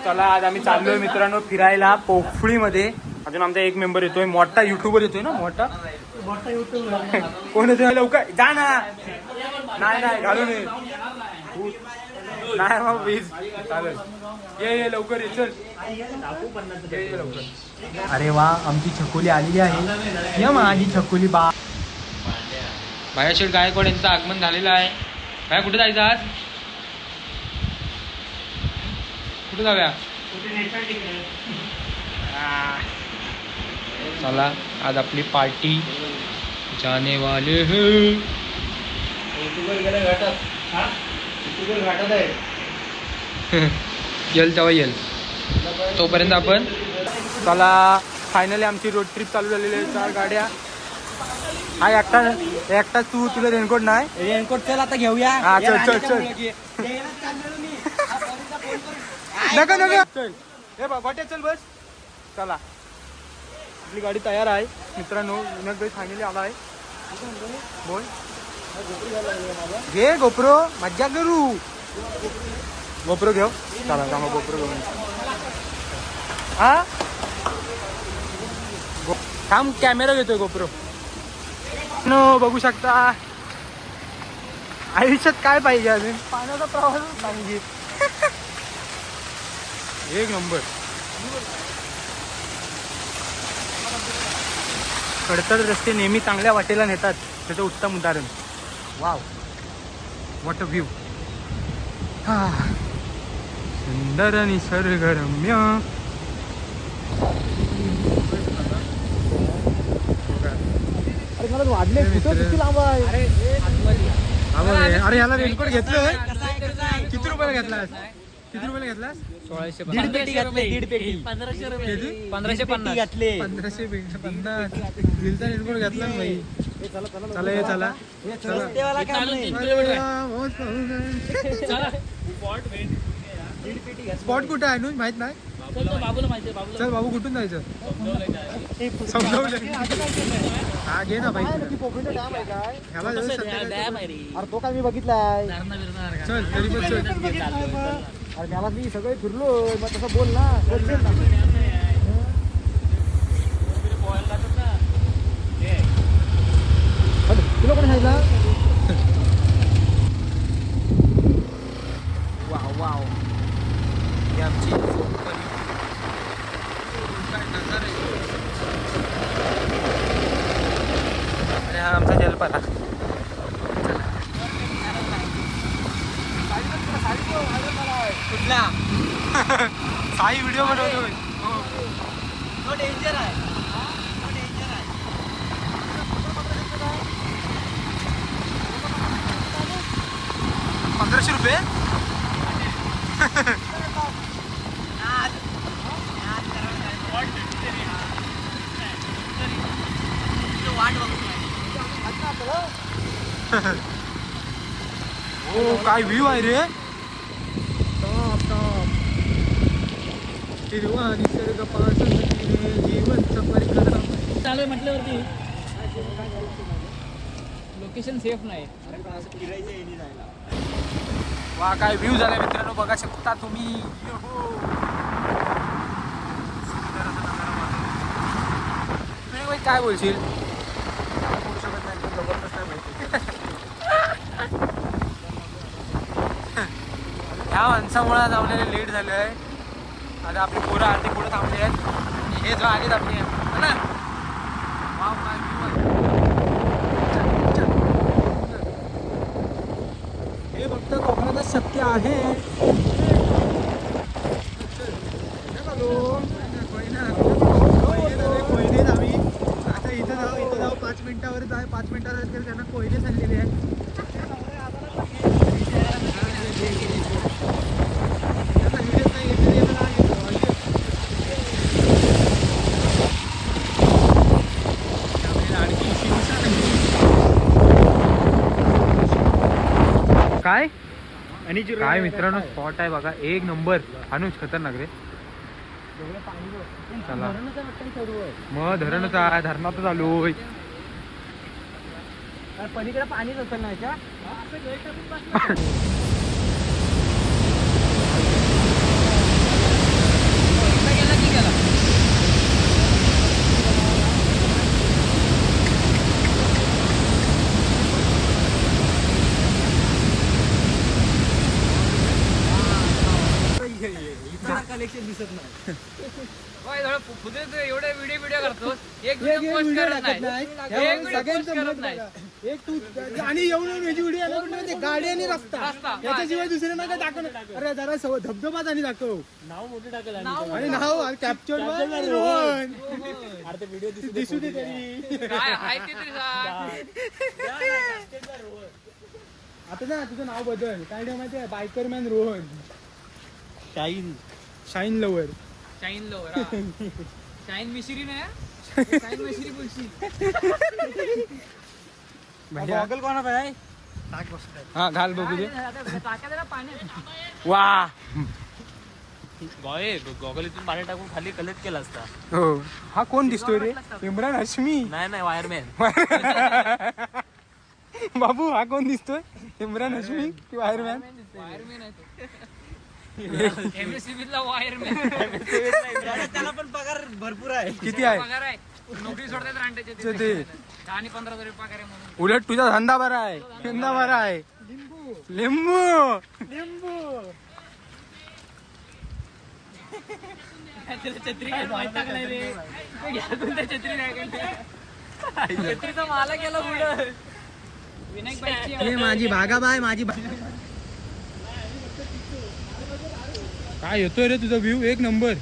चला आज आम्ही चाललोय मित्रांनो फिरायला पोफळीमध्ये. अजून आमचा एक मेंबर येतोय, मोठा युट्यूबर येतोय ना. मोठा युट्यूबर कोण येतोय? लवकर जा ना. नाही नाही घालू नये नाही मग प्लीज. चालेल ये लवकर ये. चल ये लवकर. अरे वा आमची छकोली आलेली आहे. या माझी छकोली बा. भायाशेठ गायकवाड यांचं आगमन झालेलं आहे. काय कुठे जायचं आज? कुठे जाऊया? चला आज आपली पार्टी जाने वाले हैं. येल तेव्हा येल. तोपर्यंत आपण चला फायनली आमची रोड ट्रिप चालू झालेली आहे. 4 गाड्या. हा एकटा तू. तुला रेनकोट नाही? रेनकोट चल आता घेऊया. हा चल चल चल. नका नका चल. हे बाटे चल बस. चला आपली गाडी तयार आहे मित्रांनो. विनोद भाई फायनली आला आहे. बोल घे गोप्रो. मज्जा करू. गोप्रो घेऊ. चला जामा गोप्रो घेऊन. हा थांब कॅमेरा घेतोय गोप्रो. नो बघू शकता आयुष्यात काय पाहिजे अजून. पाण्याचा प्रवास पाहिजे. एक नंबर. खडतर रस्ते नेहमी चांगल्या वाटेला नेतात. त्याचं उत्तम उदाहरण. Wow what a view. हा सुंदर निसर्गरम्य. अरे मला वाढले किती लांब आहे. अरे याला रेनकोट घेतलं. किती रुपयाला घेतलास? किती रुपयाला घेतलास? 1600. दीड पेटी घातले. दीड पेटी 1500 रुपये. 1550 घातले. 1550 दिलचा रेनकोट घेतला ना भाई. चला ये चला. रस्तेवाला काम नाही. स्पॉट कुठे आहे नु माहित नाही. बाबूला माहिती. चल बाबू कुठून जायचं? समजवलं. हा घे ना भाई. अरे तो काय मी बघितलाय. चल तरी पण चल. अरे मला मी सगळे फिरलोय. मग तसं बोल ना. तुला कोणी सांगितलं? Wow wow. ही आमची अरे हा आमचा जलपाला. कुठला साई व्हिडिओ बनवतोय. तो डेंजर आहे. 1500 रुपये. हो काय व्ह्यू आहे रे. Top top. हिरवा निसर्ग पासंतीने जीवन सफर करा. चालू आहे म्हटल्यावरती लोकेशन सेफ नाही. वा काय व्ह्यू झाला मित्रांनो. बघा शकता तुम्ही. काय बोलशील? बोलू शकत नाही. जबरदस्त आहे माहिती. ह्या माणसामुळे आज आपल्याला लेट झालं आहे. आता आपली पोरं अर्धी पुढे थांबली आहेत. हे जो आलेत आपली है ना. वाव काय व्ह्यू आहे. हे फक्त कोकणातच शक्य आहे. कोयनेत आम्ही आता इथं जाऊ 5 मिनिटावर जाय. 5 मिनिटावर त्यांना कोयने सांगलेले आहेत. काय काय मित्रांनो स्पॉट आहे बघा. एक नंबर. अनुज खतरनाक रे. चला मग धरणच आहे. धरणातच आलोय. पलीकडे पाणीच असेल ना याच्या. कलेक्शन दिसत नाही एवढे व्हिडिओ करतो एक व्हिडिओ पोस्ट करत नाही एक व्हिडिओ पोस्ट करत नाही एक तू आणि येऊन याची व्हिडिओ आला पण ते गाडी आणि रस्ता याच्याशिवाय दुसरे नका दाखव. अरे जरा धबधबाच आणि दाखव नाव मोठे टाकलं आणि नाव कॅप्चर रोहन अरे व्हिडिओ दिसू दे तरी. काय आहे ते तरी सांग. आता ना तुझं नाव बदल काय नाव माहितीये biker man Rohan shine lover shine lover shine मिश्री नाही शाईन मिश्री बोलशी गॉगल कोणाचा आहे हा घाल बघू दे पाणी वा गॉगल इथून पाणी टाकून खाली कलेक्ट केला असता. हो हा कोण दिसतोय रे इम्रान हाशमी नाही वायरमॅन बाबू हा कोण दिसतोय इम्रान हाशमी की वायरमॅन वायरमॅन आहे MSCB ला वायरमॅन त्याला पण पगार भरपूर आहे. किती आहे? पगार आहे नोकरी सोडतात रांडेचे ते 10-15,000 पगार आहे म्हणून. उलट तुझा धंदा बरा आहे धंदा बरा आहे लिंबू छत्री काय माहित टाकलाय रे कोणत्या छत्री नाही छत्रीचा माला केला पुढं विनायक बाईची माझी भागाबाई माझी काय येतोय रे तुझा व्ह्यू एक नंबर.